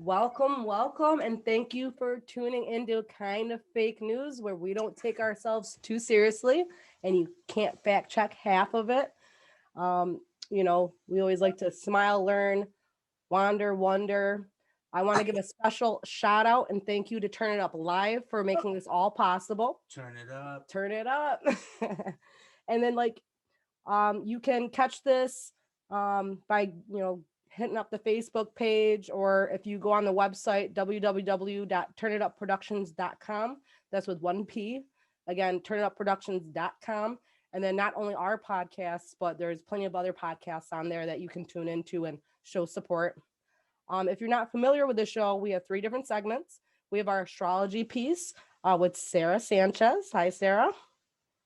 Welcome, and thank you for tuning into Kind of Fake News, where we don't take ourselves too seriously, and you can't fact check half of it. Um, we always like to smile, learn, wander, wonder. I want to give a special shout out and thank you to Turn It Up Live for making this all possible. Turn it up. Turn it up. And then, you can catch this by hitting up the Facebook page, or if you go on the website www.turnitupproductions.com. That's with one P. Again, turnitupproductions.com. And then not only our podcasts, but there's plenty of other podcasts on there that you can tune into and show support. If you're not familiar with the show, we have 3 different segments. We have our astrology piece with Sarah Sanchez. Hi, Sarah.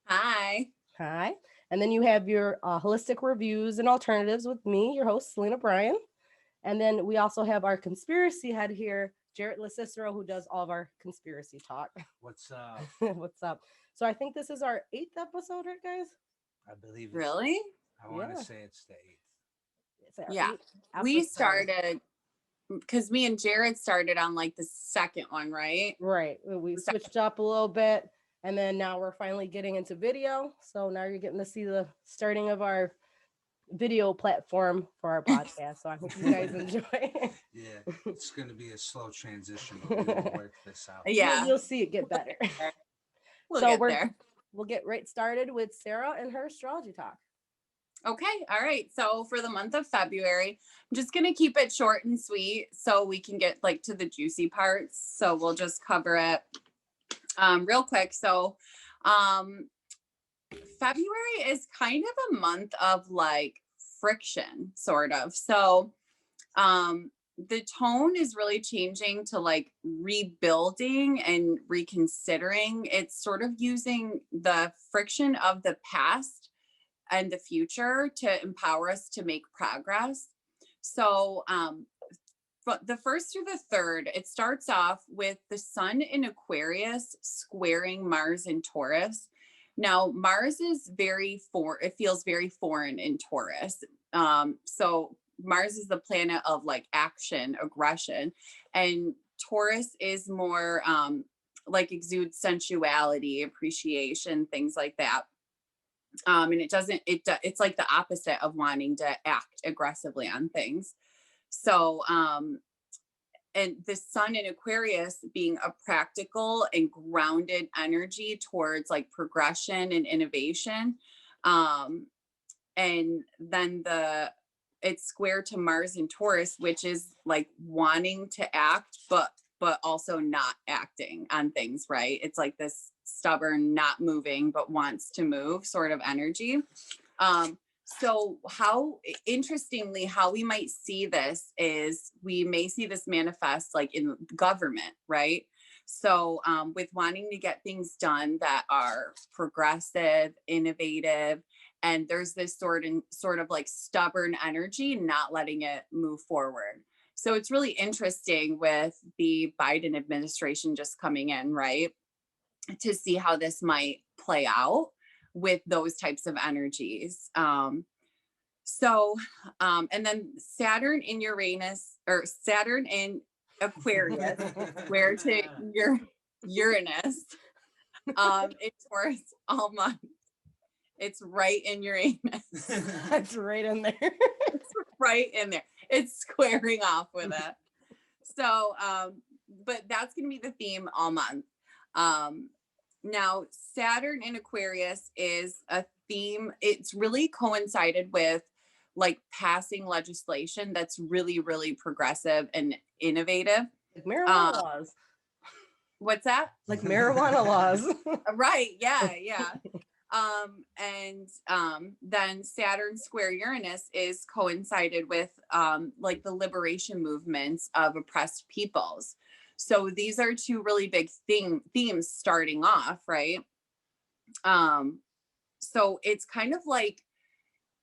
Hi. Hi. And then you have your holistic reviews and alternatives with me, your host, Selena Bryan. And then we also have our conspiracy head here, Jarrett LaCicero, who does all of our conspiracy talk. What's up? What's up? So I think this is our 8th episode, right, guys? I believe it's, Really? I want to say it's the 8th. Yeah. We started because me and Jared started on like the second one, right? Right. We switched up a little bit, and then now we're finally getting into video. So now you're getting to see the starting of our video platform for our podcast. So I hope you guys enjoy. Yeah, it's going to be a slow transition, but we will work this out. Yeah. You'll see it get better. We'll get right started with Sarah and her astrology talk. Okay. All right. So for the month of February, I'm just going to keep it short and sweet so we can get like to the juicy parts. So we'll just cover it real quick. So February is kind of a month of like friction, sort of. So the tone is really changing to like rebuilding and reconsidering. It's sort of using the friction of the past and the future to empower us to make progress. So the 1st through the 3rd, it starts off with the sun in Aquarius squaring Mars in Taurus. Now, Mars is it feels very foreign in Taurus. So Mars is the planet of like action, aggression, and Taurus is more like exudes sensuality, appreciation, things like that. And it's like the opposite of wanting to act aggressively on things. So, and the sun in Aquarius being a practical and grounded energy towards like progression and innovation. And then it's square to Mars in Taurus, which is like wanting to act, but also not acting on things, right? It's like this stubborn, not moving, but wants to move sort of energy. So interestingly, how we might see this is we may see this manifest like in government, right? So with wanting to get things done that are progressive, innovative, and there's this sort of like stubborn energy, not letting it move forward. So it's really interesting with the Biden administration just coming in, right? To see how this might play out with those types of energies. And then Saturn in Uranus, or Saturn in Aquarius, where to your Uranus, it's Taurus all month. It's right in Uranus. That's right in there. It's right in there. It's squaring off with it. So, but that's going to be the theme all month. Now, Saturn in Aquarius is a theme. It's really coincided with like passing legislation that's really, really progressive and innovative. Like marijuana laws. What's that? Like marijuana laws. Right. Yeah. Yeah. Then Saturn square Uranus is coincided with like the liberation movements of oppressed peoples. So these are 2 really big themes starting off, right? So it's kind of like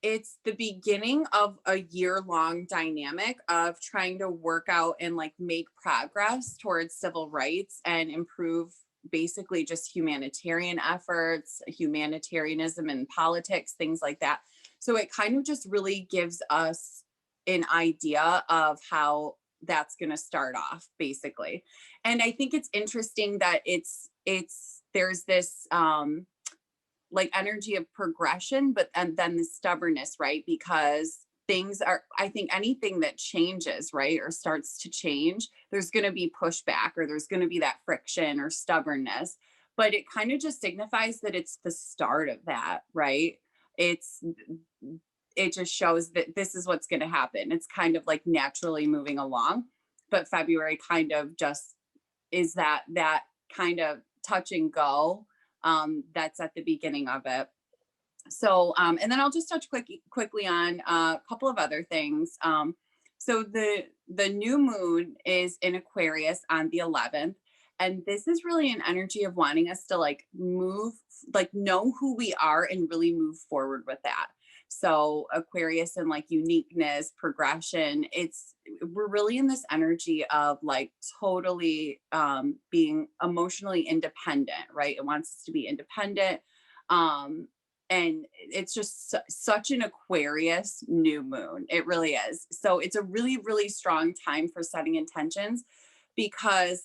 it's the beginning of a year-long dynamic of trying to work out and like make progress towards civil rights and improve basically just humanitarian efforts, humanitarianism in politics, things like that. So it kind of just really gives us an idea of how that's going to start off basically. And I think it's interesting that there's this like energy of progression, but and then the stubbornness, right? Because things are, I think anything that changes, right, or starts to change, there's going to be pushback, or there's going to be that friction or stubbornness. But it kind of just signifies that it's the start of that, right? It just shows that this is what's going to happen. It's kind of like naturally moving along. But February kind of just is that kind of touch and go, that's at the beginning of it. So, and then I'll just touch quickly on a couple of other things. So the new moon is in Aquarius on the 11th. And this is really an energy of wanting us to like move, like know who we are and really move forward with that. So Aquarius and like uniqueness, progression, we're really in this energy of like totally being emotionally independent, right? It wants us to be independent. And it's just such an Aquarius new moon. It really is. So it's a really, really strong time for setting intentions, because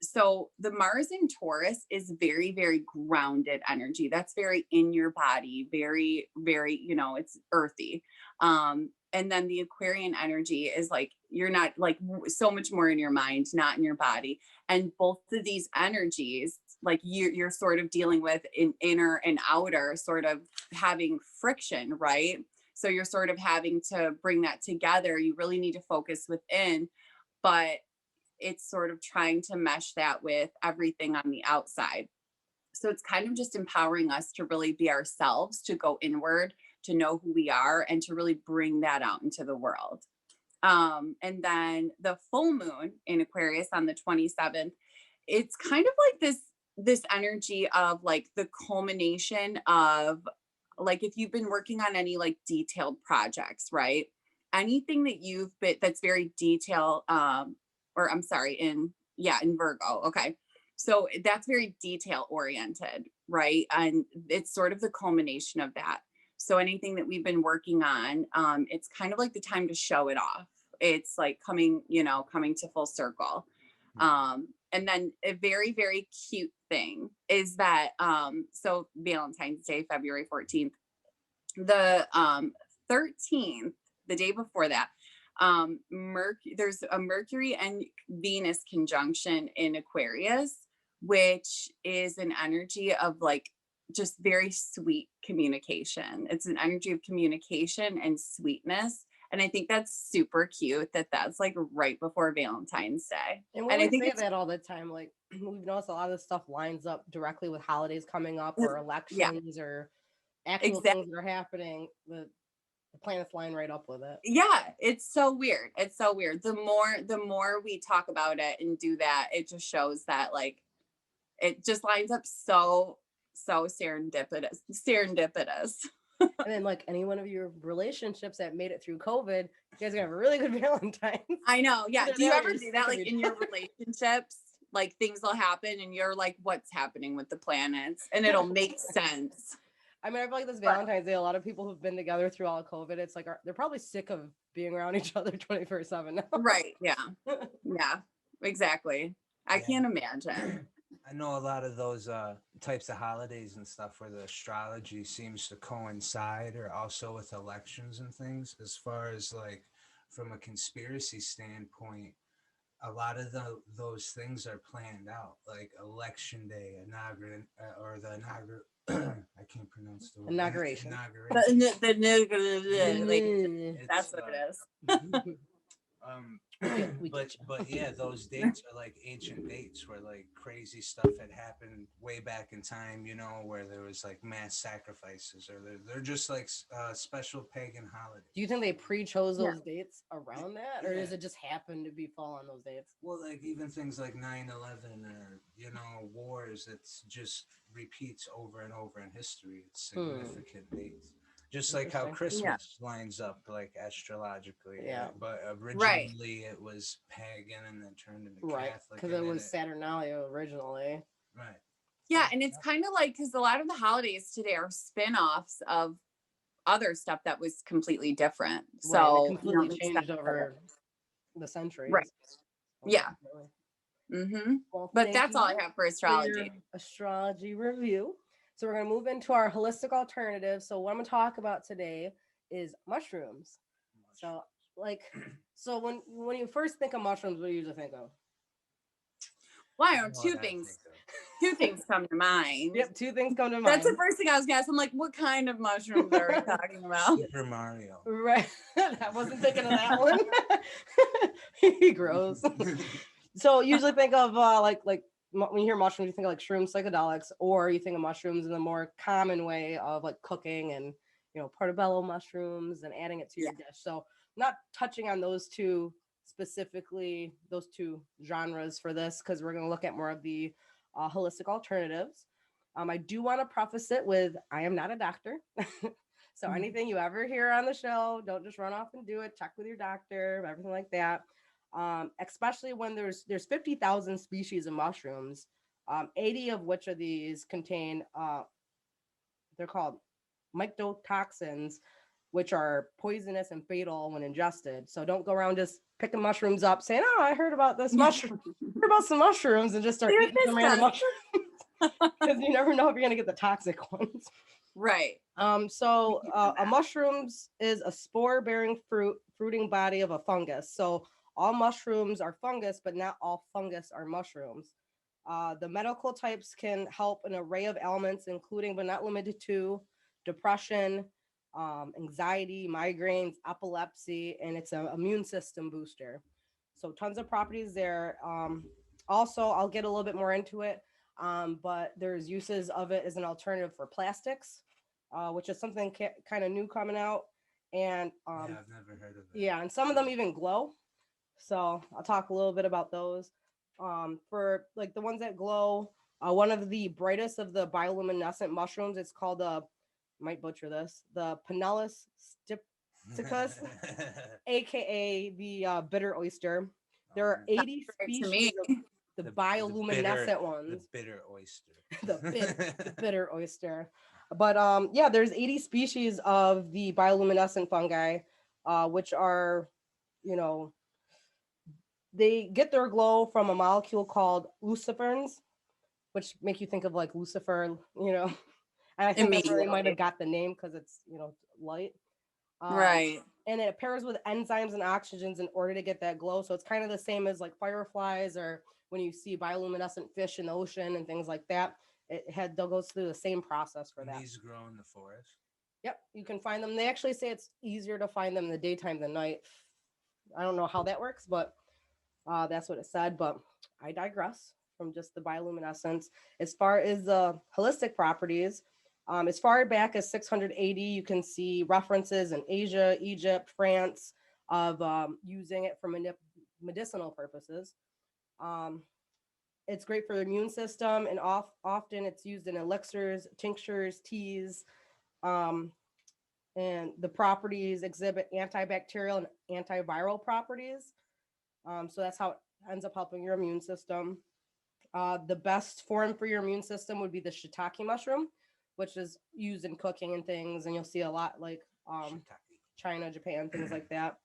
so the Mars in Taurus is very, very grounded energy. That's very in your body, very, very, it's earthy. And then the Aquarian energy is like, you're not like so much more in your mind, not in your body. And both of these energies, like you're sort of dealing with in inner and outer, sort of having friction, right? So you're sort of having to bring that together. You really need to focus within, but it's sort of trying to mesh that with everything on the outside. So it's kind of just empowering us to really be ourselves, to go inward, to know who we are, and to really bring that out into the world. And then the full moon in Aquarius on the 27th, it's kind of like this energy of like the culmination of, like, if you've been working on any like detailed projects, right? Anything that you've been that's very detail, or I'm sorry, in Virgo. Okay. So that's very detail oriented, right? And it's sort of the culmination of that. So anything that we've been working on, it's kind of like the time to show it off. It's like coming to full circle. And then a very, very cute thing is that, so Valentine's Day, February 14th, the 13th, the day before that, there's a Mercury and Venus conjunction in Aquarius, which is an energy of like just very sweet communication. It's an energy of communication and sweetness. And I think that's super cute that that's like right before Valentine's Day. And we And I always think say that all the time. Like we've noticed a lot of this stuff lines up directly with holidays coming up, or elections, or actual exactly. things that are happening. The planets line right up with it. Yeah, it's so weird. It's so weird. The more we talk about it and do that, it just shows that like it just lines up so serendipitous. And then like any one of your relationships that made it through COVID, you guys are gonna have a really good Valentine's. I know. Yeah. Do you ever You're do that like sick of in your relationships? Like things will happen and you're like, what's happening with the planets? And it'll make sense. I mean, I feel like this Valentine's Day, a lot of people who've been together through all of COVID, it's like they're probably sick of being around each other 24/7 now. Right. Yeah. Yeah. Exactly. I Yeah. can't imagine. I know a lot of those types of holidays and stuff where the astrology seems to coincide, or also with elections and things, as far as like from a conspiracy standpoint. A lot of those things are planned out, like election day, or the I can't pronounce the word. Inauguration. That's what it is. But yeah, those dates are like ancient dates where like crazy stuff had happened way back in time, where there was like mass sacrifices, or they're just like special pagan holidays. Do you think they pre-chose those dates around that, or does it just happen to be fall on those dates? Well, like even things like 9/11, or wars, it's just repeats over and over in history. It's significant dates. Just like how Christmas lines up like astrologically. Yeah. But originally it was pagan and then turned into Catholic. Because it was Saturnalia originally. Right. Yeah, and it's kind of like, because a lot of the holidays today are spin-offs of other stuff that was completely different. So completely changed over the centuries. Right. Yeah. Unfortunately. Mm-hmm. Well, But thank that's all I you have for for your astrology. astrology review. So we're going to move into our holistic alternative. So what I'm going to talk about today is mushrooms. So like, so when you first think of mushrooms, what do you usually think of? Well, I I know know two what I things. think of. Two things come to mind. Yep, two things come to mind. That's the first thing I was gonna ask. I'm like, what kind of mushrooms are we talking about? Super Mario. Right. I wasn't thinking of that one. He grows. So usually think of like when you hear mushrooms, you think of like shrooms, psychedelics, or you think of mushrooms in the more common way of like cooking and portobello mushrooms and adding it to your dish. So not touching on those two specifically, those two genres for this, because we're going to look at more of the holistic alternatives. I do want to preface it with I am not a doctor. So anything you ever hear on the show, don't just run off and do it. Check with your doctor, everything like that. Especially when there's 50,000 species of mushrooms, 80 of which of these contain they're called mycotoxins, which are poisonous and fatal when ingested. So don't go around just picking mushrooms up saying, "Oh, I heard about this mushroom, heard about some mushrooms," and just start eating some random mushrooms because you never know if you're gonna get the toxic ones. Right. So a mushrooms is a spore-bearing fruiting body of a fungus. So all mushrooms are fungus, but not all fungus are mushrooms. The medical types can help an array of ailments, including but not limited to depression, anxiety, migraines, epilepsy, and it's an immune system booster. So tons of properties there. Also, I'll get a little bit more into it, but there's uses of it as an alternative for plastics, which is something kind of new coming out. And Yeah, I've never heard of that. yeah, and some of them even glow. So I'll talk a little bit about those. For like the ones that glow, one of the brightest of the bioluminescent mushrooms, it's called might butcher this, the Pinellus stipticus, aka the bitter oyster. There are 80 Right to species me. of the bioluminescent ones. The bitter oyster. the bitter oyster. But yeah, there's 80 species of the bioluminescent fungi, which are, you know, they get their glow from a molecule called luciferins, which make you think of like Lucifer, you know. And I think that's where they might have got the name because it's, light. Right. And it pairs with enzymes and oxygens in order to get that glow. So it's kind of the same as like fireflies or when you see bioluminescent fish in the ocean and things like that. They'll go through the same process for that. These grow in the forest. Yep, you can find them. They actually say it's easier to find them in the daytime than night. I don't know how that works, but that's what it said. But I digress from just the bioluminescence. As far as the holistic properties, as far back as 680, you can see references in Asia, Egypt, France of using it for medicinal purposes. It's great for the immune system, and often it's used in elixirs, tinctures, teas, and the properties exhibit antibacterial and antiviral properties. So that's how it ends up helping your immune system. The best form for your immune system would be the shiitake mushroom, which is used in cooking and things, and you'll see a lot like China, Japan, things like that.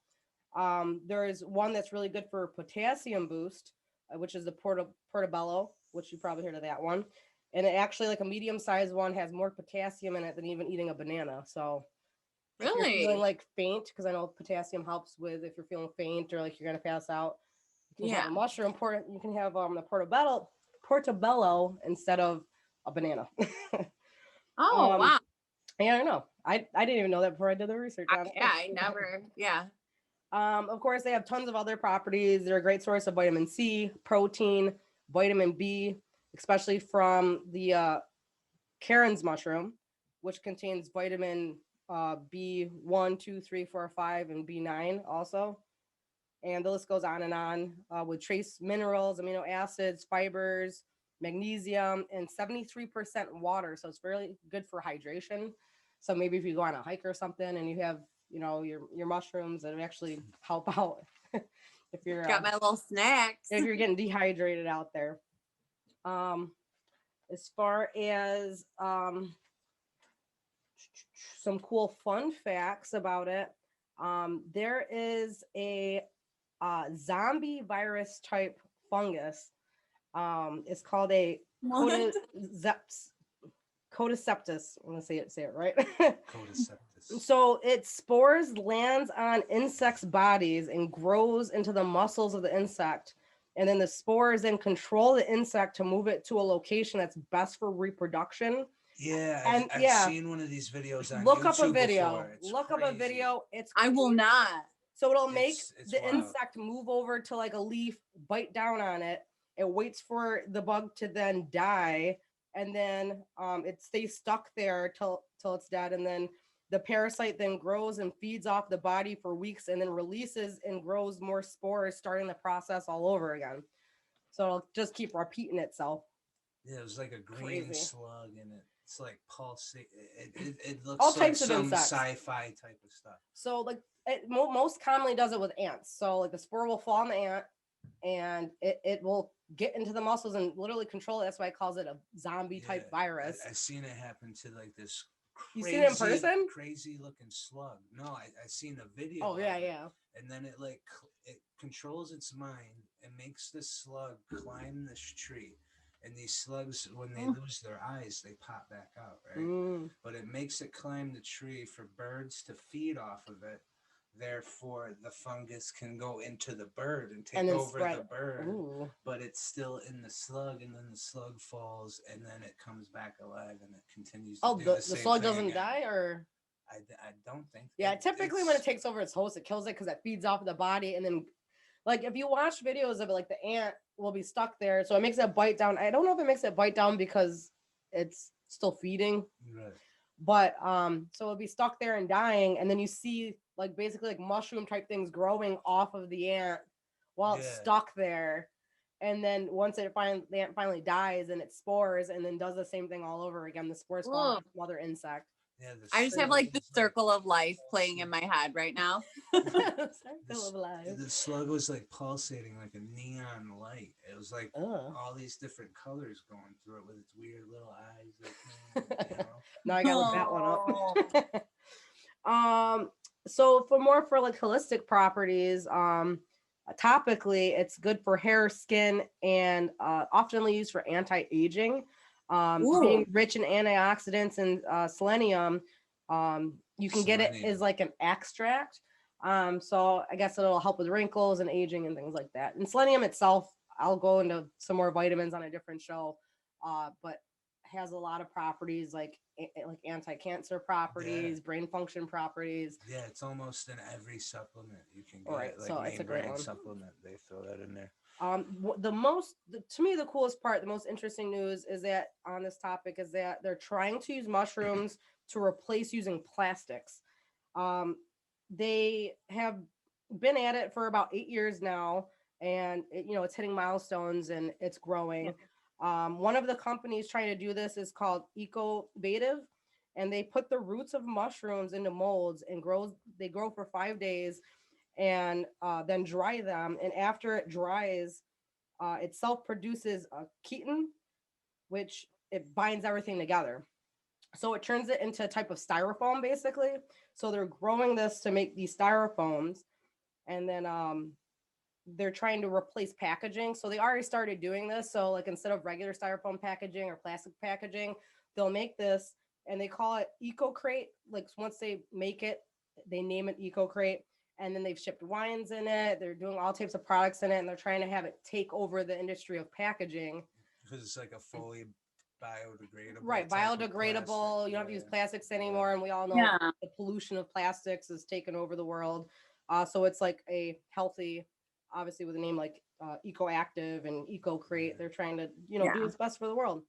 There is one that's really good for potassium boost, which is the portobello, which you probably heard of that one. And it actually, like a medium-sized one, has more potassium in it than even eating a banana. So if you're feeling like faint, because I know potassium helps with if you're feeling faint or like you're gonna pass out, you can have a mushroom. You can have the portobello instead of a banana. Wow. Yeah, I don't know. I didn't even know that before I did the research on it. I never. Yeah. Of course, they have tons of other properties. They're a great source of vitamin C, protein, vitamin B, especially from the Karen's mushroom, which contains vitamin B1, 2, 3, 4, 5, and B9 also. And the list goes on with trace minerals, amino acids, fibers, magnesium, and 73% water. So it's really good for hydration. So maybe if you go on a hike or something and you have, your mushrooms that actually help out if you're got my little snacks. If you're getting dehydrated out there. As far as some cool fun facts about it, there is a zombie virus type fungus. It's called a What? Cordyceps. I'm gonna say it right. Cordyceps. So its spores lands on insects' bodies and grows into the muscles of the insect. And then the spores then control the insect to move it to a location that's best for reproduction. Yeah, And I've yeah, seen one of these videos on look up a YouTube video. before. It's Look up a crazy. video. It's I will crazy. not. So it'll make It's the wild. insect move over to like a leaf, bite down on it. It waits for the bug to then die, and then it stays stuck there till it's dead, and then the parasite then grows and feeds off the body for weeks, and then releases and grows more spores, starting the process all over again. So it'll just keep repeating itself. Yeah, it was like a green Crazy. slug, and it's like pulsate. It looks All like types of some insects. sci-fi type of stuff. So like most commonly does it with ants. So like the spore will fall on the ant, and it will get into the muscles and literally control it. That's why it calls it a zombie type virus. I seen it happen to like this You seen it in crazy, person? crazy looking slug. No, I seen a video. Oh yeah, of it, yeah. And then it like it controls its mind and makes this slug climb this tree. And these slugs, when they lose their eyes, they pop back out, right? Mm. But it makes it climb the tree for birds to feed off of it. Therefore, the fungus can go into the bird and take And then over spread. the bird, Ooh. but it's still in the slug, and then the slug falls, and then it comes back alive, and it continues to Oh, do the same slug thing doesn't again. die, or I don't think. yeah. Typically, when it takes over its host, it kills it because it feeds off the body, and then like if you watch videos of it, like the ant will be stuck there, so it makes it bite down. I don't know if it makes it bite down because it's still feeding, Right. but so it'll be stuck there and dying, and then you see like basically like mushroom type things growing off of the ant while it's stuck there. And then once the ant finally dies, and it spores, and then does the same thing all over again. The spores fall on some other insect. Yeah, I just have like the circle of life playing in my head right now. Circle of life. The slug was like pulsating like a neon light. It was like all these different colors going through it with its weird little eyes. Like, you know? Now I gotta look that one up. So for like holistic properties, topically it's good for hair, skin, and often used for anti-aging. Being rich in antioxidants and selenium, you can get it as like an extract. So I guess it'll help with wrinkles and aging and things like that. And selenium itself, I'll go into some more vitamins on a different show, but has a lot of properties like anti-cancer properties, brain function properties. Yeah, it's almost in every supplement you can get. Right, like so it's a great one. Supplement, they throw that in there. To me, the coolest part, the most interesting news is that on this topic is that they're trying to use mushrooms to replace using plastics. They have been at it for about 8 years now, and it's hitting milestones and it's growing. One of the companies trying to do this is called Ecovative, and they put the roots of mushrooms into molds and they grow for 5 days, and then dry them. And after it dries, it self-produces a keton, which it binds everything together. So it turns it into a type of styrofoam, basically. So they're growing this to make these styrofoams, and then they're trying to replace packaging. So they already started doing this. So like instead of regular styrofoam packaging or plastic packaging, they'll make this, and they call it Eco Crate. Like once they make it, they name it Eco Crate, and then they've shipped wines in it. They're doing all types of products in it, and they're trying to have it take over the industry of packaging. Because it's like a fully biodegradable. Right, biodegradable. You don't have to use plastics anymore, and we all know the pollution of plastics has taken over the world. So it's like a healthy, obviously with a name like Ecoactive and Eco Crate. They're trying to do what's best for the world.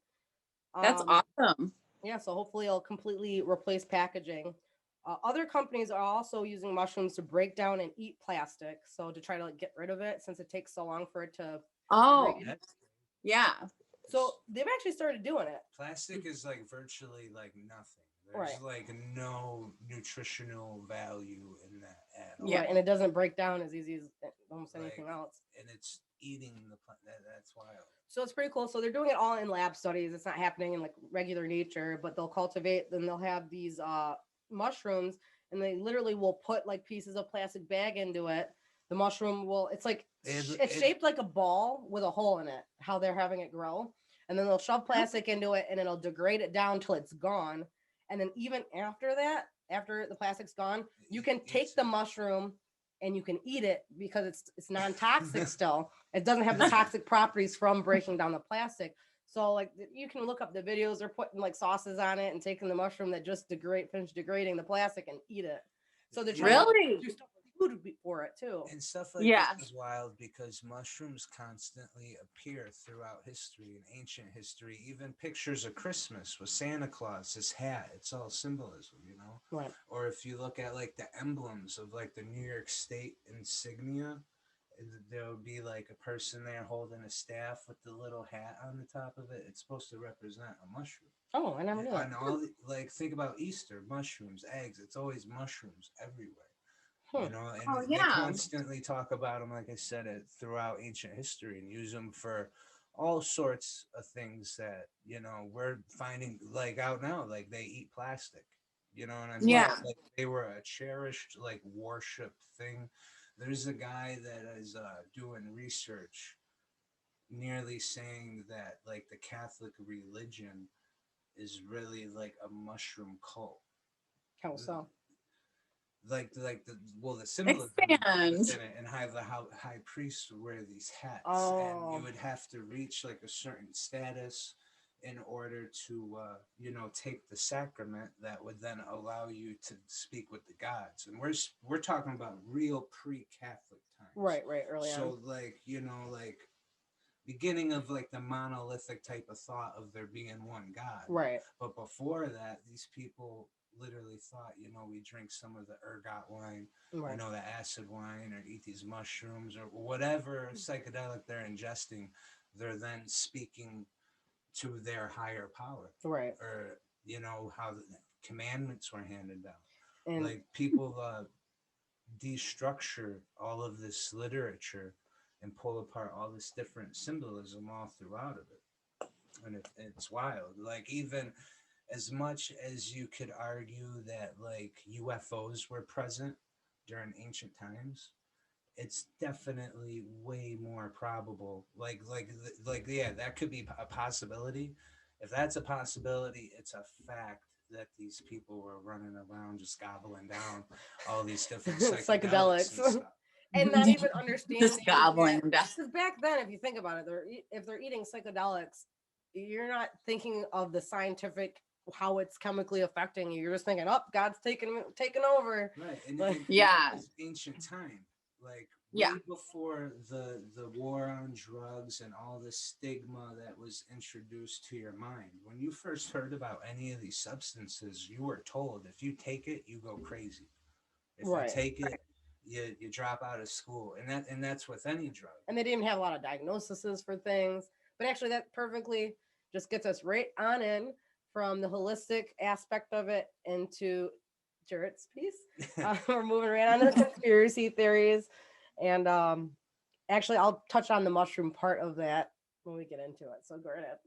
That's awesome. Yeah, so hopefully it'll completely replace packaging. Other companies are also using mushrooms to break down and eat plastic, so to try to get rid of it since it takes so long for it to. Yeah. So they've actually started doing it. Plastic is like virtually like nothing. There's like no nutritional value in that at all. Yeah, and it doesn't break down as easy as almost anything else. And it's eating the plant. That's wild. So it's pretty cool. So they're doing it all in lab studies. It's not happening in like regular nature, but they'll cultivate. Then they'll have these mushrooms, and they literally will put like pieces of plastic bag into it. the mushroom will, it's like, It- it's it- shaped like a ball with a hole in it, how they're having it grow. And then they'll shove plastic into it and it'll degrade it down till it's gone. And then even after that, after the plastic's gone, you can take the mushroom and you can eat it because it's non-toxic still. It doesn't have the toxic properties from breaking down the plastic. So like you can look up the videos, they're putting like sauces on it and taking the mushroom that just finish degrading the plastic and eat it. So they're trying Really? to do stuff with food for it too. And stuff like Yeah. this is wild because mushrooms constantly appear throughout history and ancient history. Even pictures of Christmas with Santa Claus, his hat, it's all symbolism, you know? Right. Or if you look at like the emblems of like the New York State insignia, there would be like a person there holding a staff with the little hat on the top of it. It's supposed to represent a mushroom. Oh, I never knew that. And all like think about Easter, mushrooms, eggs. It's always mushrooms everywhere. You know, and Oh, they yeah. constantly talk about them, like I said, throughout ancient history, and use them for all sorts of things that you know we're finding like out now. Like they eat plastic. You know what I mean? Yeah. Like they were a cherished like worship thing. There's a guy that is doing research, nearly saying that like the Catholic religion is really like a mushroom cult. How so? Like the symbolism Expand. within it, and how high priests would wear these hats, and you would have to reach like a certain status in order to you know take the sacrament that would then allow you to speak with the gods. And we're talking about real pre-Catholic times, Right, early so on. like you know like beginning of like the monolithic type of thought of there being one God. Right. But before that, these people literally thought, you know, we drink some of the ergot wine, Right. you know, the acid wine, or eat these mushrooms or whatever psychedelic they're ingesting. They're then speaking to their higher power. Right. Or, you know, how the commandments were handed down. And Like people destructure all of this literature and pull apart all this different symbolism all throughout of it. And it's wild. Like even as much as you could argue that like UFOs were present during ancient times, it's definitely way more probable. Like yeah, that could be a possibility. If that's a possibility, it's a fact that these people were running around just gobbling down all these different psychedelics and stuff. And not even understanding Just gobbling them down. because back then, if you think about it, if they're eating psychedelics, you're not thinking of the scientific how it's chemically affecting you. You're just thinking, "Oh, God's taking over." Right, and, Like- and Yeah. it's ancient time, like Yeah. way before the war on drugs and all the stigma that was introduced to your mind. When you first heard about any of these substances, you were told if you take it, you go crazy. If Right. you take it, you drop out of school, and that's with any drug. And they didn't have a lot of diagnoses for things. But actually, that perfectly just gets us right on in from the holistic aspect of it into Jarrett's piece. We're moving right on to the conspiracy theories. And actually, I'll touch on the mushroom part of that when we get into it. So go right ahead.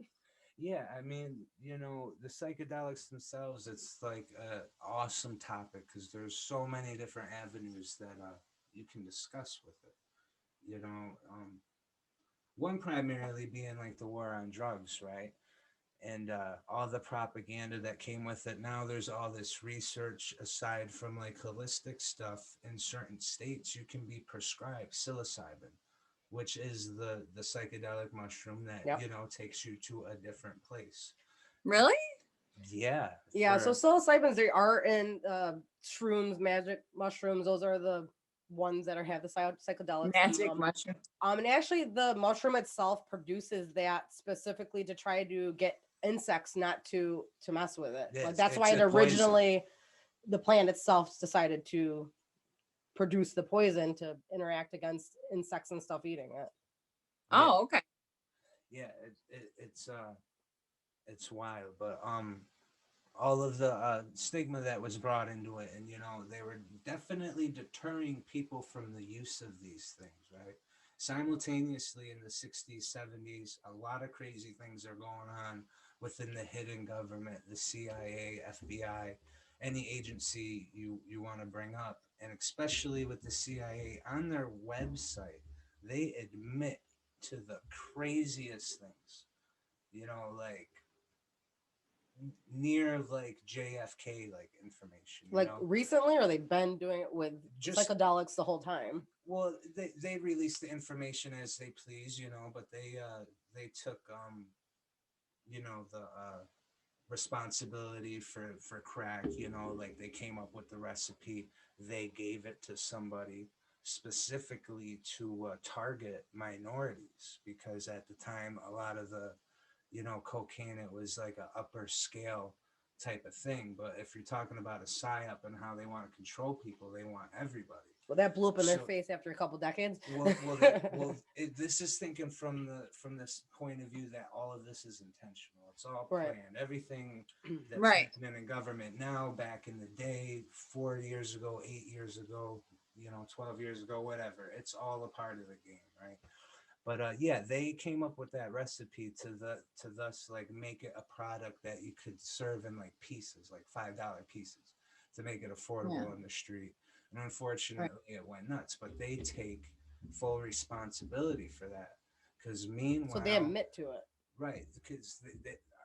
Yeah, I mean, you know, the psychedelics themselves, it's like an awesome topic because there's so many different avenues that you can discuss with it. You know, one primarily being like the war on drugs, right? And all the propaganda that came with it. Now there's all this research aside from like holistic stuff. In certain states, you can be prescribed psilocybin, which is the psychedelic mushroom that Yep. you know takes you to a different place. Really? Yeah. Yeah, for- so psilocybins, they are in shrooms, magic mushrooms. Those are the ones that have the psychedelics. Magic mushroom. And actually, the mushroom itself produces that specifically to try to get insects not to mess with it. Yeah, Like it's- that's why it's it a poison. originally the plant itself decided to produce the poison to interact against insects and stuff eating it. Oh, okay. Yeah, it's wild, but all of the stigma that was brought into it, and you know they were definitely deterring people from the use of these things, right? Simultaneously in the 60s, 70s, a lot of crazy things are going on within the hidden government, the CIA, FBI, any agency you want to bring up, and especially with the CIA on their website, they admit to the craziest things, like near like JFK like information, Like recently, or they've been doing it with just psychedelics the whole time? well, they release the information as they please, but they took the responsibility for crack, like they came up with the recipe, they gave it to somebody specifically to target minorities, because at the time a lot of the cocaine, it was like a upper scale type of thing. But if you're talking about a psyop and how they want to control people, they want everybody. Well, that blew up in their So face after a couple decades. this is thinking from this point of view that all of this is intentional. It's all Right. planned. Everything that's Right. happening in government now, back in the day, 4 years ago, 8 years ago, 12 years ago, whatever. It's all a part of the game, right? But yeah, they came up with that recipe to thus like make it a product that you could serve in like pieces, like $5 pieces, to make it affordable in the street. And unfortunately, it went nuts. But they take full responsibility for that, because meanwhile, So they admit to it. right? Because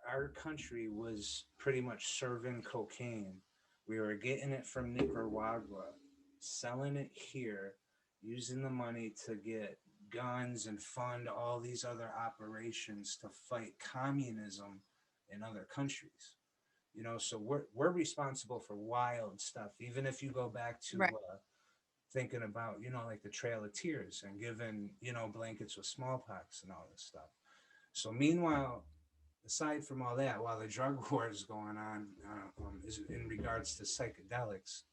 our country was pretty much serving cocaine. We were getting it from Nicaragua, selling it here, using the money to get guns and fund all these other operations to fight communism in other countries. So we're responsible for wild stuff. Even if you go back to Right. thinking about, like the Trail of Tears and giving, blankets with smallpox and all this stuff. So meanwhile, aside from all that, while the drug war is going on, is in regards to psychedelics,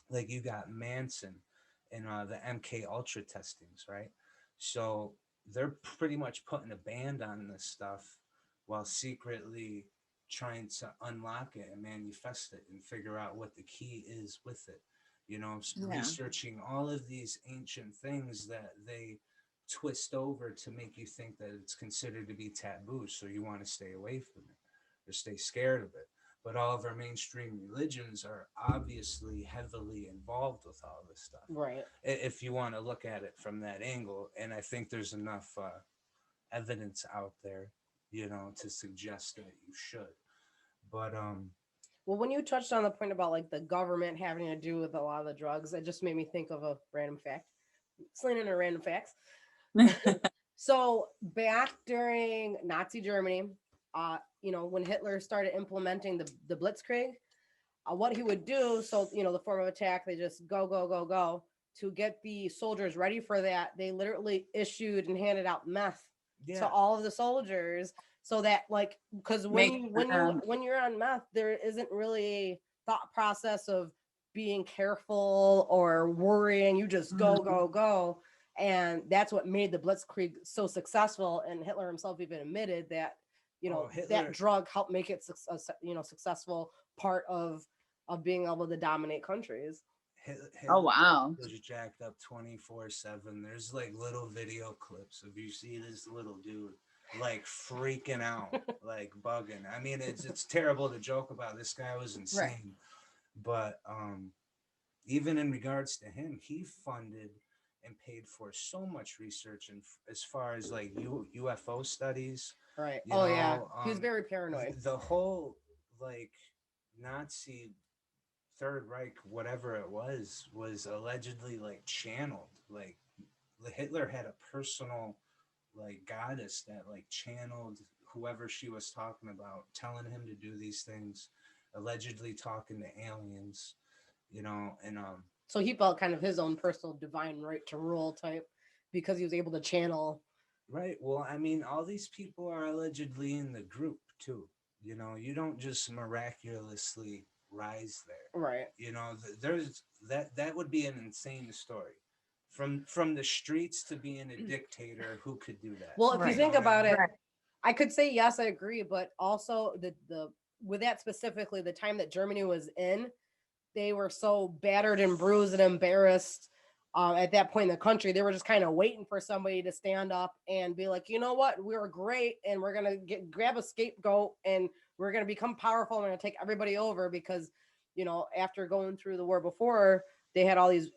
like you got Manson and the MK Ultra testings, right? So they're pretty much putting a ban on this stuff while secretly trying to unlock it and manifest it and figure out what the key is with it. Researching all of these ancient things that they twist over to make you think that it's considered to be taboo, so you want to stay away from it or stay scared of it. But all of our mainstream religions are obviously heavily involved with all this stuff, Right. if you want to look at it from that angle. And I think there's enough evidence out there, to suggest that you should. But Well, when you touched on the point about like the government having to do with a lot of the drugs, it just made me think of a random fact. Slinging in random facts. So back during Nazi Germany, when Hitler started implementing the Blitzkrieg, what he would do, so the form of attack, they just go, go, go, go. To get the soldiers ready for that, they literally issued and handed out meth to all of the soldiers, so that because when you're on meth, there isn't really a thought process of being careful or worrying. You just go, go, go. And that's what made the Blitzkrieg so successful. And Hitler himself even admitted that, that drug helped make it, successful part of being able to dominate countries. Oh wow! Was jacked up 24/7. There's like little video clips of you see this little dude like freaking out, like bugging. I mean, it's terrible to joke about. This guy was insane, Right. But even in regards to him, he funded and paid for so much research, and as far as like UFO studies, right? Yeah, he was very paranoid. The whole like Nazi Third Reich, whatever it was allegedly like channeled. Like Hitler had a personal like goddess that like channeled whoever she was talking about, telling him to do these things, allegedly talking to aliens, and so he felt kind of his own personal divine right to rule type, because he was able to channel. Right. Well, I mean, all these people are allegedly in the group too. You don't just miraculously rise there. Right. There's that would be an insane story. From the streets to being a dictator, who could do that? Well, if you think about it, I could say yes, I agree, but also the with that specifically, the time that Germany was in, they were so battered and bruised and embarrassed at that point in the country. They were just kind of waiting for somebody to stand up and be like, you know what, we're great, and we're gonna grab a scapegoat, and we're gonna become powerful, and we're gonna take everybody over, because after going through the war before, they had all these,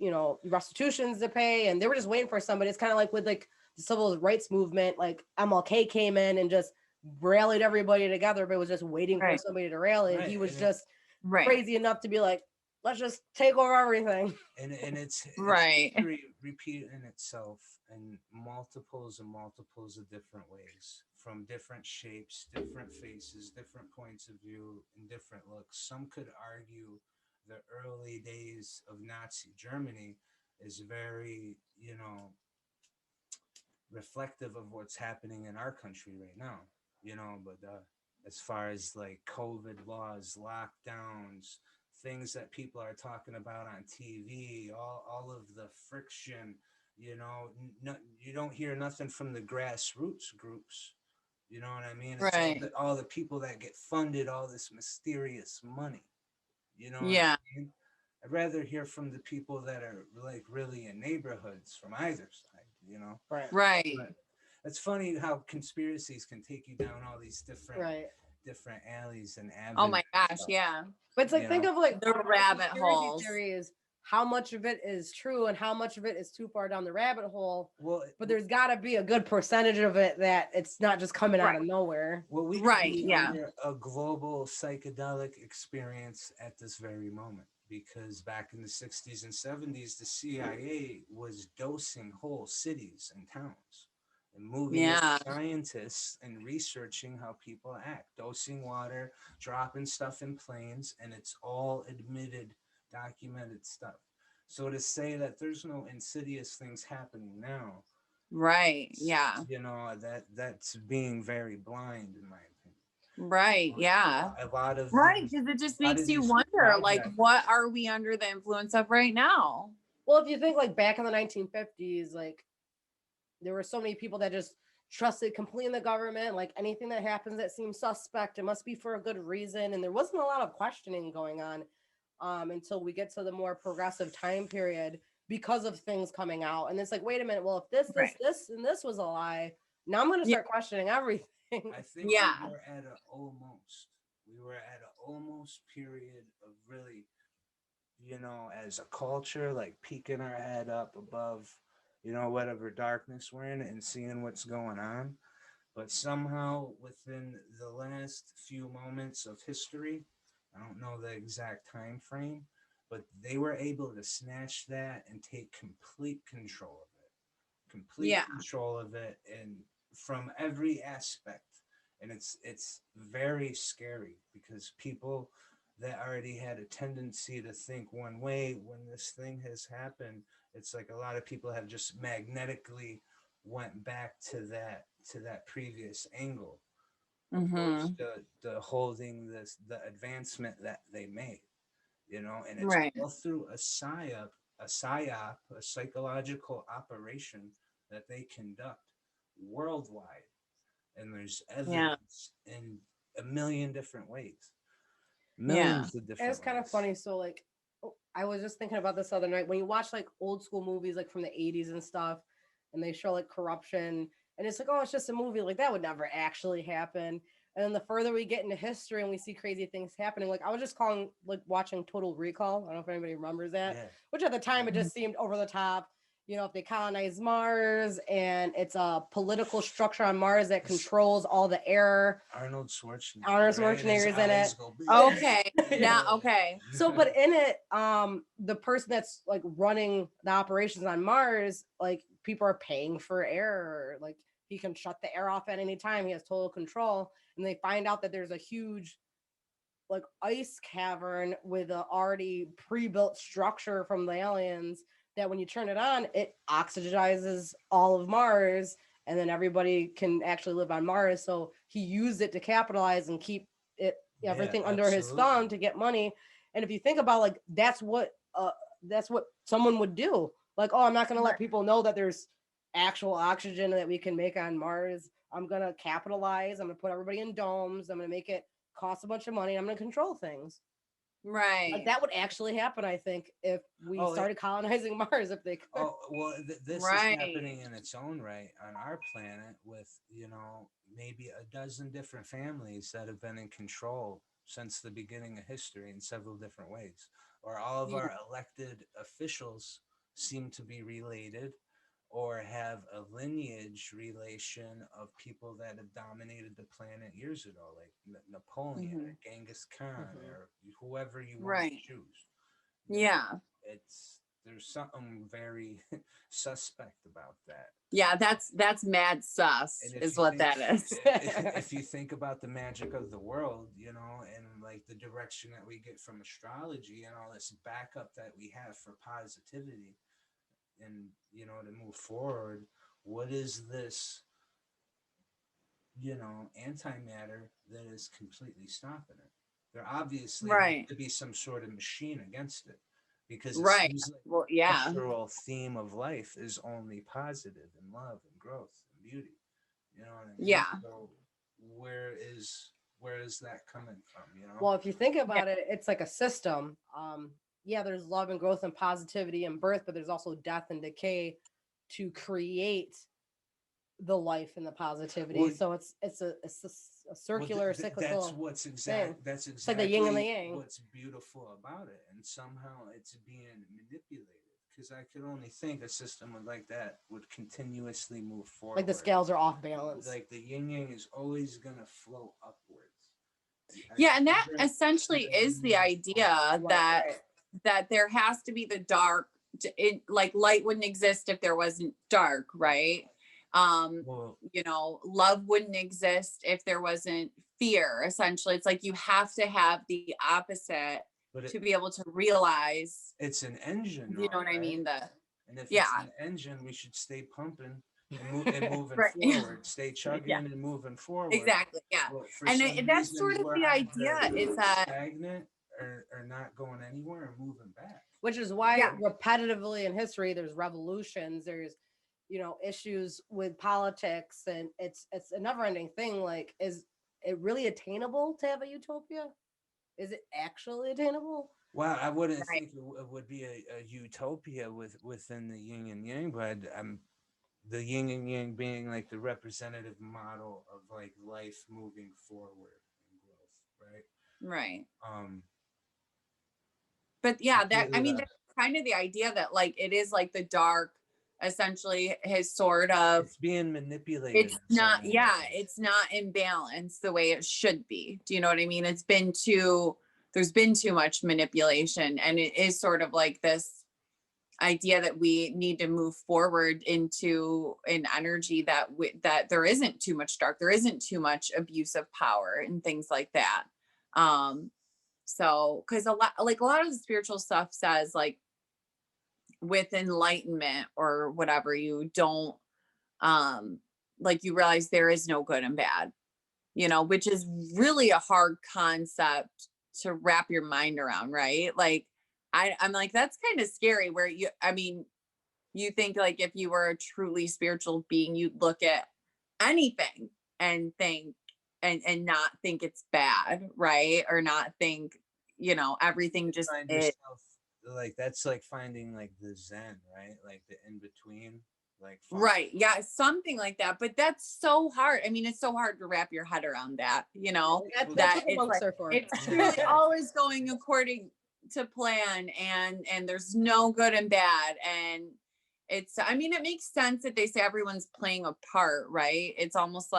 restitutions to pay, and they were just waiting for somebody. It's kind of like with like the civil rights movement, like MLK came in and just rallied everybody together, but was just waiting for Right. somebody to rally. And Right, he was and just Right. crazy enough to be like, let's just take over everything. and it's Right. history repeating itself in multiples and multiples of different ways, from different shapes, different faces, different points of view, and different looks. Some could argue the early days of Nazi Germany is very, reflective of what's happening in our country right now, but as far as like COVID laws, lockdowns, things that people are talking about on TV, all of the friction, no, you don't hear nothing from the grassroots groups. You know what I mean? It's Right. all the people that get funded all this mysterious money. You know what Yeah. I mean? I'd rather hear from the people that are like really in neighborhoods from either side. Right. Right. But it's funny how conspiracies can take you down all these Right. different alleys and avenues. Oh my and gosh. stuff, Yeah. But it's like, you think know? of like The rabbit conspiracy holes. theories, how much of it is true and how much of it is too far down the rabbit hole. Well, But there's got to be a good percentage of it that it's not just coming out of nowhere. well, we could Right, be yeah. under a global psychedelic experience at this very moment, because back in the 60s and 70s, the CIA was dosing whole cities and towns and moving Yeah. scientists and researching how people act, dosing water, dropping stuff in planes, and it's all admitted, documented stuff. So to say that there's no insidious things happening now, Right. Yeah. that's being very blind in my opinion. Right. Yeah. A lot of Right. these, Because it just a lot makes of you these wonder, like, projects- what are we under the influence of right now? Well, if you think like back in the 1950s, like there were so many people that just trusted completely in the government. Like anything that happens that seems suspect, it must be for a good reason. And there wasn't a lot of questioning going on until we get to the more progressive time period because of things coming out. And it's like, wait a minute, well, if Right. this, and this was a lie, now I'm going to Yeah. start questioning everything. I think Yeah. we were at an almost period of really, as a culture, like peeking our head up above, whatever darkness we're in and seeing what's going on. But somehow within the last few moments of history, I don't know the exact time frame, but they were able to snatch that and take complete Yeah. control of it, and from every aspect. And it's very scary, because people that already had a tendency to think one way, when this thing has happened, it's like a lot of people have just magnetically went back to that previous angle, Mm-hmm. opposed to the holding the advancement that they made, and it's Right. all through a psychological operation that they conduct worldwide. And there's Yeah. evidence in a million different ways, Yeah. millions of And different it's kind of ways. funny. So like, I was just thinking about this the other night when you watch like old school movies, like from the 80s and stuff, and they show like corruption, and it's like, oh, it's just a movie. Like that would never actually happen. And then the further we get into history and we see crazy things happening, like I was just calling, like watching Total Recall. I don't know if anybody remembers that, Yeah. which at the time it Mhm. just seemed over the top. If they colonize Mars and it's a political structure on Mars that controls all the air. Arnold Schwarzenegger. Arnold right? His Schwarzenegger's in eyes it. go big. Okay. Yeah. Now, okay. So, but in it, the person that's like running the operations on Mars, like people are paying for air, like he can shut the air off at any time. He has total control. And they find out that there's a huge like ice cavern with a already pre-built structure from the aliens that when you turn it on, it oxygenizes all of Mars, and then everybody can actually live on Mars. So he used it to capitalize and keep it everything under his thumb absolutely. to get money. And if you think about like that's what someone would do. Like, oh, I'm not gonna let people know that there's actual oxygen that we can make on Mars. I'm gonna capitalize. I'm gonna put everybody in domes. I'm gonna make it cost a bunch of money. I'm gonna control things. Like Right. that would actually happen, I think, if we Oh, it- started colonizing Mars. If they could. Oh well, this Right. is happening in its own right on our planet with maybe a dozen different families that have been in control since the beginning of history in several different ways. or all of Yeah. our elected officials seem to be related or have a lineage relation of people that have dominated the planet years ago, like Napoleon Mhm. or Genghis Khan Mhm. or whoever you want to Right. choose. You know, Yeah. there's something very suspect about that. Yeah, that's mad sus And if is you what think that is. if you think about the magic of the world, you know, and like the direction that we get from astrology and all this backup that we have for positivity and you know to move forward, what is this, you know, antimatter that is completely stopping it? There obviously has Right. to be some sort of machine against it because it Right. seems like Well, the yeah. cultural theme of life is only positive and love and growth and beauty. You know what I mean? Yeah. So where is that coming from? You know? Well, if you think Yeah. about it, it's like a system. Yeah, there's love and growth and positivity and birth, but there's also death and decay to create the life and the positivity. Well, So it's a well, circular, that's cyclical what's thing. that's It's like the yin and the exactly yang. what's beautiful about it, and somehow it's being manipulated. Because I could only think a system like that would continuously move Like the forward. scales are off balance. Like the yin yang is always gonna flow upwards. Yeah, and that Never- essentially never is the moves idea Right, that right. there has to be the dark. It like light wouldn't exist if there wasn't dark, right? Well, You know, love wouldn't exist if there wasn't fear. Essentially, it's like you have to have the opposite but to be able to realize. it's an engine, You know though, what I right? mean? The And if it's yeah, an engine, we should stay pumping and moving right. forward, stay chugging Yeah, and moving forward. exactly. Yeah, But for and some that's reason, sort of we're the idea. either Is that stagnant or not going anywhere or moving back. Which is why yeah, repetitively in history there's revolutions, there's issues with politics, and it's a never ending thing. Like, is it really attainable to have a utopia? Is it actually attainable? Well, I wouldn't right. think it would be a utopia within the yin and yang, but the yin and yang being like the representative model of like life moving forward and growth, right? Right. Um, But yeah, that I mean yeah, that's kind of the idea that like it is like the dark essentially his sort of it's being manipulated it's in so not many yeah, ways. it's not in balance the way it should be. Do you know what I mean? There's been too much manipulation, and it is sort of like this idea that we need to move forward into an energy that there isn't too much dark, there isn't too much abuse of power and things like that. um so because a lot of the spiritual stuff says like with enlightenment or whatever, you don't um like you realize there is no good and bad, you know, which is really a hard concept to wrap your mind around, right? Like I'm like, that's kind of scary where I mean, you think like if you were a truly spiritual being, you'd look at anything and think and not think it's bad, right? Or not think, you know, everything just Find is. yourself like that's like finding like the zen, right? Like the in between, like Right. Yeah, something like that. But that's so hard. I mean, it's so hard to wrap your head around that, you know, That's that what the it's monks like are for. it's Yeah, truly always going according to plan, and there's no good and bad. And it's I mean, it makes sense that they say everyone's playing a part, right? It's almost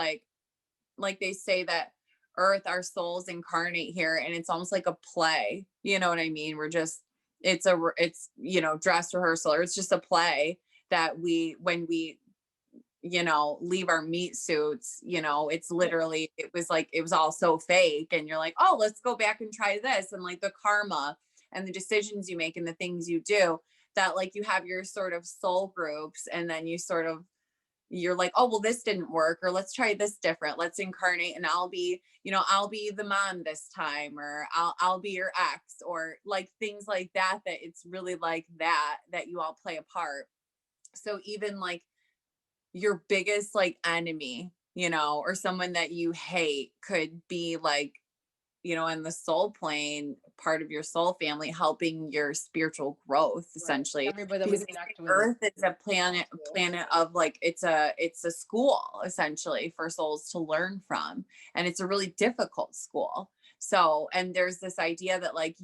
like they say that Earth, our souls incarnate here, and it's almost like a play. You know what I mean? We're just it's you know, dress rehearsal, or it's just a play that we when we you know leave our meat suits, you know, it's literally it was like it was all so fake, and you're like, oh, let's go back and try this, and like the karma and the decisions you make and the things you do, that like you have your sort of soul groups, and then you're like, oh, well, this didn't work, or let's try this different, let's incarnate, and I'll be, you know, I'll be the mom this time, or I'll be your ex, or like things like that, that it's really like that you all play a part. So even like your biggest like enemy, you know, or someone that you hate could be like, you know, in the soul plane, part of your soul family, helping your spiritual growth, Right. essentially. Everybody that we Because connect with Earth is a school. planet of like it's a school essentially for souls to learn from, and it's a really difficult school. So, and there's this idea that like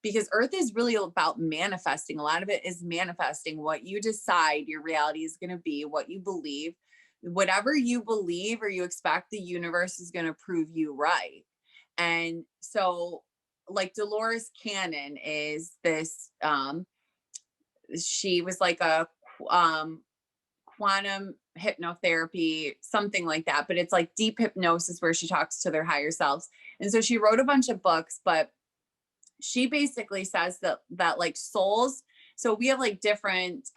because Earth is really about manifesting. A lot of it is manifesting what you decide your reality is going to be, what you believe. Whatever you believe or you expect, the universe is going to prove you right. And so, like Dolores Cannon is this, she was like a quantum hypnotherapy, something like that, but it's like deep hypnosis where she talks to their higher selves. And so she wrote a bunch of books, but she basically says that like souls, so we have like different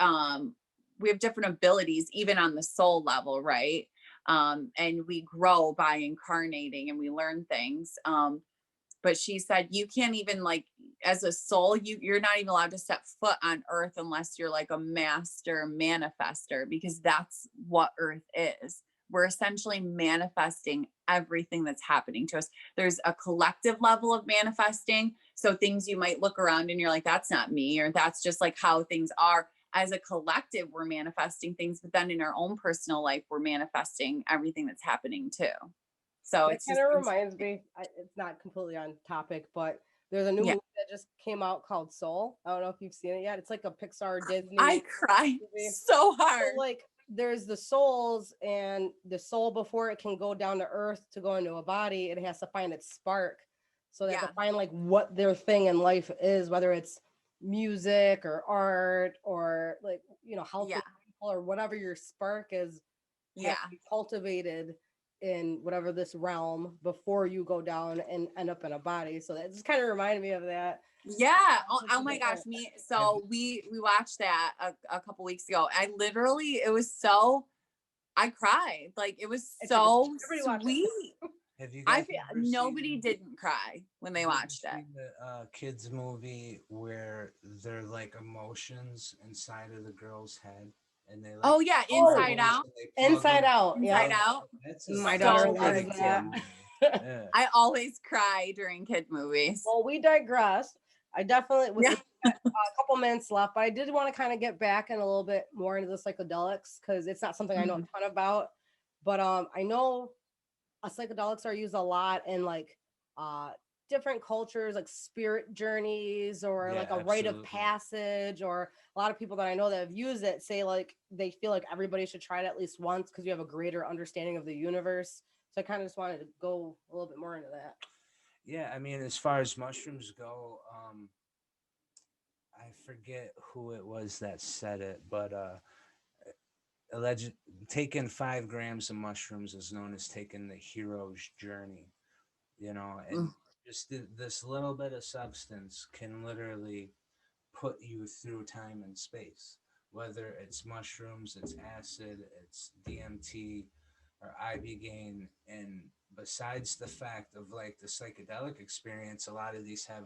we have different abilities even on the soul level, right? And we grow by incarnating and we learn things. But she said you can't even, like, as a soul, you're not even allowed to set foot on earth unless you're like a master manifester, because that's what earth is. We're essentially manifesting everything that's happening to us. There's a collective level of manifesting, so things you might look around and you're like, that's not me, or that's just like how things are. As a collective, we're manifesting things, but then in our own personal life, we're manifesting everything that's happening too. So That it's kind just, of reminds me, it's not completely on topic, but there's a new yeah. movie that just came out called Soul. I don't know if you've seen it yet. It's like a Pixar Disney I cried movie. so So, hard. like, there's the souls, and the soul, before it can go down to earth to go into a body, it has to find its spark. So they have Yeah. to find like what their thing in life is, whether it's music or art or like, helping Yeah. people or whatever your spark is, Yeah. has to be cultivated in whatever this realm before you go down and end up in a body. So that just kind of reminded me of that. Yeah. Oh, It's oh my gosh. different. Me. So we watched that a couple weeks ago. I literally, it was so, I cried. Like, it was It's a good, so everybody watch it. sweet. Have you I guys feel ever nobody seen? didn't cry when they Have you ever watched it. seen the kids movie where they're like emotions inside of the girl's head, and they like Oh yeah, Oh, Inside Out. and they plug Inside them Out. Yeah. Inside Out. That's a My that's daughter So a loves really good cool that. too. movie. Yeah. I always cry during kid movies. Well, we digress. I definitely, we Yeah. got a couple minutes left, but I did want to kind of get back and a little bit more into the psychedelics because it's not something I know a ton about. But I know psychedelics are used a lot in like uh different cultures, like spirit journeys or Yeah, like a rite of absolutely. passage. Or a lot of people that I know that have used it say like they feel like everybody should try it at least once because you have a greater understanding of the universe. So I kind of just wanted to go a little bit more into that. Yeah, I mean, as far as mushrooms go, I forget who it was that said it, but alleged taking 5 grams of mushrooms is known as taking the hero's journey, and Mm. just this little bit of substance can literally put you through time and space, whether it's mushrooms, it's acid, it's DMT or ibogaine. And besides the fact of like the psychedelic experience, a lot of these have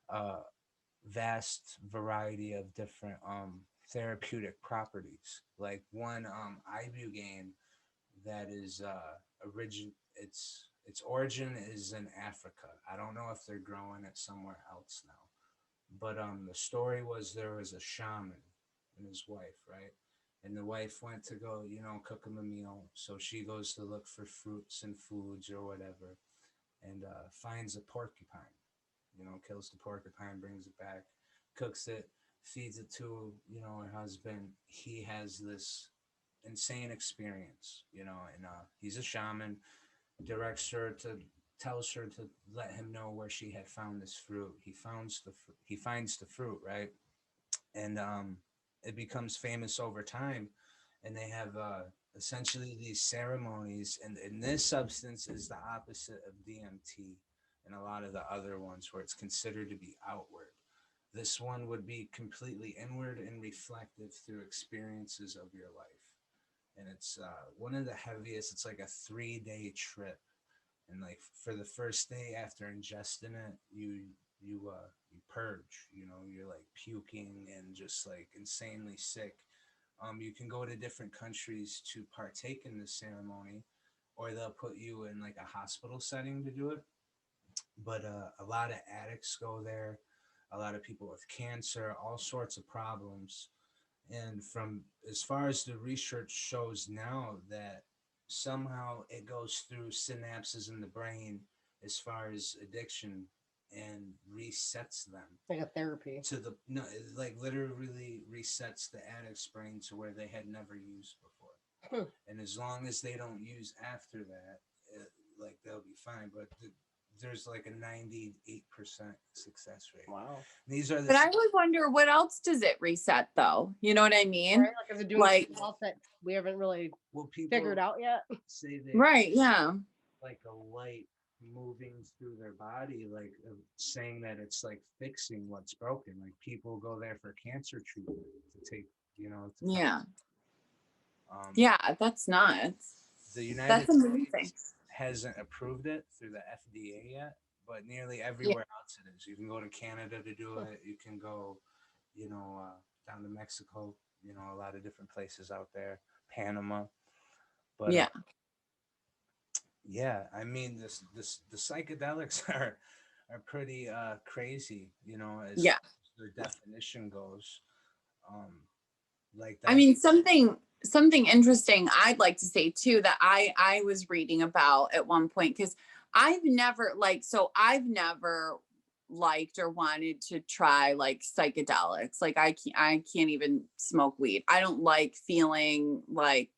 a vast variety of different therapeutic properties. Like one ibogaine that is its origin is in Africa. I don't know if they're growing it somewhere else now, but the story was there was a shaman and his wife, right? And the wife went to go, cook him a meal. So she goes to look for fruits and foods or whatever, and finds a porcupine. Kills the porcupine, brings it back, cooks it, feeds it to her husband. He has this insane experience, and he's a shaman. Directs her to tells her to let him know where she had found this fruit. He finds the fruit, right? And it becomes famous over time, and they have essentially these ceremonies, and this substance is the opposite of DMT and a lot of the other ones where it's considered to be outward. This one would be completely inward and reflective through experiences of your life. And it's one of the heaviest. It's like a 3-day trip, and like for the first day after ingesting it, you purge. You're like puking and just like insanely sick. You can go to different countries to partake in this ceremony, or they'll put you in like a hospital setting to do it. But a lot of addicts go there, a lot of people with cancer, all sorts of problems. And from as far as the research shows now, that somehow it goes through synapses in the brain as far as addiction, and resets them Like a therapy. to the no, it like literally resets the addict's brain to where they had never used before. And as long as they don't use after that, like they'll be fine. But there's like a 98% success rate. Wow. These are the But I would wonder, what else does it reset though? You know what I mean? Right? Like, is it doing Like, something else that we haven't really well, people figured out yet? say they right, yeah. like a light moving through their body, like saying that it's like fixing what's broken. Like people go there for cancer treatment to take, you know. Yeah. Yeah, That's nuts. the United That's amazing. States hasn't approved it through the FDA yet, but nearly everywhere else it is. You can go to Canada to do it. You can go, you know, down to Mexico. You know, a lot of different places out there, Panama. But Yeah. yeah, I mean, the psychedelics are pretty crazy. You know, as Yeah. the definition goes. Like I that. mean, something interesting I'd like to say too, that I was reading about at one point, because I've never liked or wanted to try like psychedelics. Like I can't even smoke weed. I don't like feeling like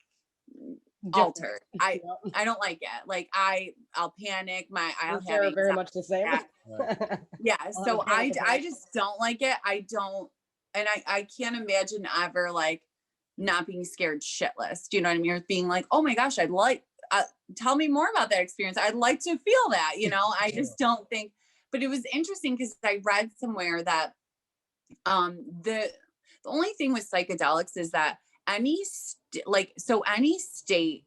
altered. I don't like it. Like I'll panic. I'll have Sarah very anxiety. much the same. Right. Yeah. I'll So have a panic I attack. just don't like it. I don't, and I can't imagine ever like not being scared shitless. Do you know what I mean? Or being like, oh my gosh, I'd like, tell me more about that experience. I'd like to feel that, you know. I just don't think, but it was interesting because I read somewhere that the only thing with psychedelics is that any state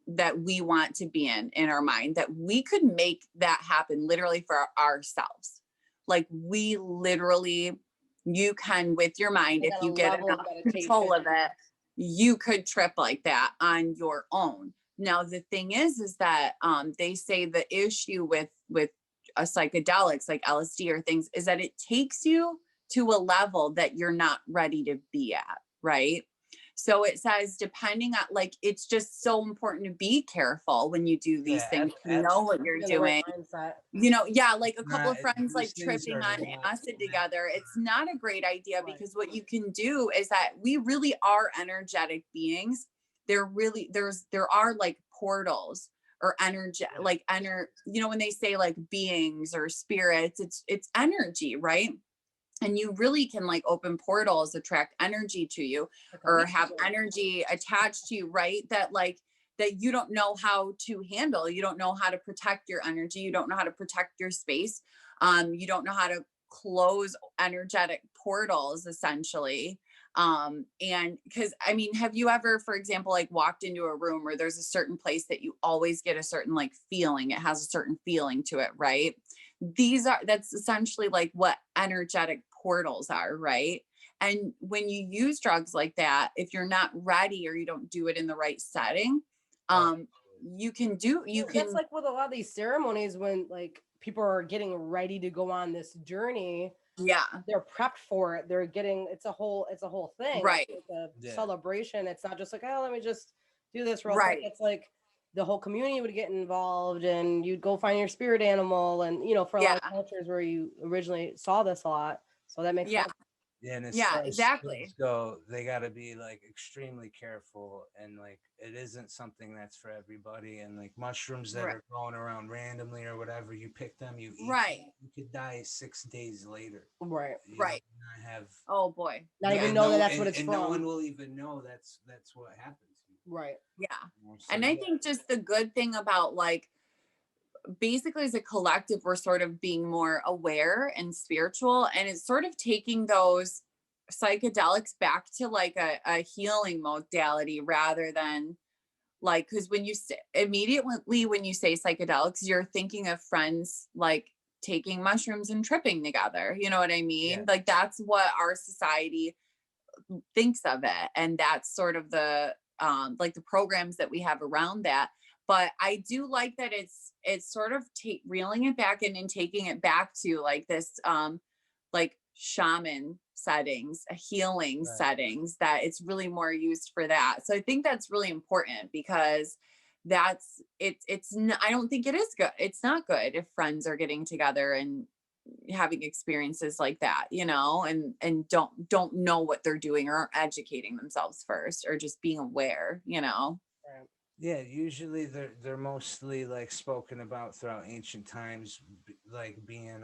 that we want to be in our mind, that we could make that happen literally for ourselves. Like we literally, you can, with your mind, if you get enough control of it, you could trip like that on your own. Now the thing is that they say the issue with a psychedelics like LSD or things is that it takes you to a level that you're not ready to be at, right? So it says, depending on, like, it's just so important to be careful when you do these things, to know what you're doing. You know, yeah, like a couple of friends like tripping on acid together. It's not a great idea, because what you can do is that we really are energetic beings. There are like portals or energy, like you know, when they say like beings or spirits, it's energy, right? And you really can like open portals, attract energy to you, or have energy attached to you, right? That you don't know how to handle. You don't know how to protect your energy. You don't know how to protect your space. You don't know how to close energetic portals, essentially. And because, I mean, have you ever, for example, like walked into a room where there's a certain place that you always get a certain like feeling, it has a certain feeling to it, right? That's essentially like what energetic portals are, right? And when you use drugs like that, if you're not ready or you don't do it in the right setting, That's like with a lot of these ceremonies, when like people are getting ready to go on this journey. Yeah, they're prepped for it. They're getting, it's a whole thing, right? It's a celebration. It's not just like, oh, let me just do this real right quick. It's like the whole community would get involved, and you'd go find your spirit animal, and you know, for a lot of cultures where you originally saw this a lot, so that makes sense. Yeah, and exactly. So they got to be like extremely careful, and like it isn't something that's for everybody. And like mushrooms that are growing around randomly or whatever, you pick them, you eat them, you could die 6 days later. Right. Not have. Oh boy. Not even know that's what it's and from. no one will even know that's what happens. Right. Yeah. So, and I think just the good thing about like, basically as a collective, we're sort of being more aware and spiritual, and it's sort of taking those psychedelics back to like a healing modality, rather than like, because when you immediately when you say psychedelics, you're thinking of friends like taking mushrooms and tripping together, you know what I mean? Like that's what our society thinks of it, and that's sort of the like the programs that we have around that. But I do like that it's sort of reeling it back in and taking it back to like this like shaman settings, healing settings, that it's really more used for that. So I think that's really important, because it's not, I don't think it is good. It's not good if friends are getting together and having experiences like that, you know, and don't know what they're doing or aren't educating themselves first or just being aware, you know. Right. Yeah, usually they're mostly like spoken about throughout ancient times, like being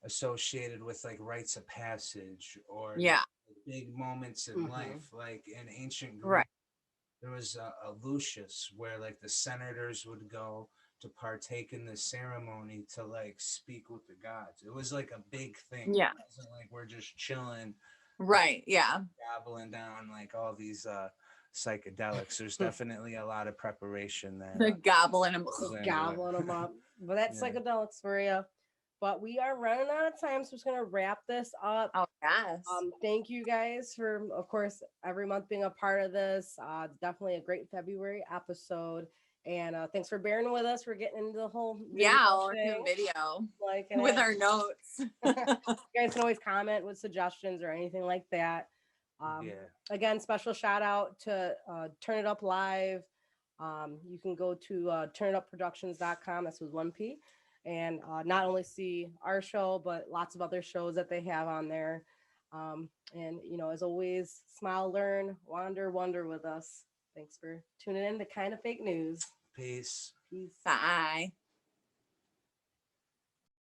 associated with like rites of passage or Yeah. big moments in Mhm. life. Like in ancient Right. Greece, there was a Lucius where like the senators would go to partake in the ceremony to like speak with the gods. It was like a big thing. Yeah. It wasn't like we're just chilling, Right. Yeah. gobbling down like all these psychedelics. There's definitely a lot of preparation The that gobbling them. goes Just into it. gobbling them up. But that's Yeah. psychedelics for you. But we are running out of time, so we're just gonna wrap this up. Oh yes. Thank you guys for, of course, every month being a part of this. It's definitely a great February episode, and thanks for bearing with us. We're getting into the whole video Yeah, I'll work thing, a video like with our notes. you guys can always comment with suggestions or anything like that. Yeah. Again, special shout out to Turn It Up Live. You can go to turnitupproductions.com. That's with 1P. And not only see our show, but lots of other shows that they have on there. And, you know, as always, smile, learn, wander, wonder with us. Thanks for tuning in to Kind of Fake News. Peace. Peace. Bye.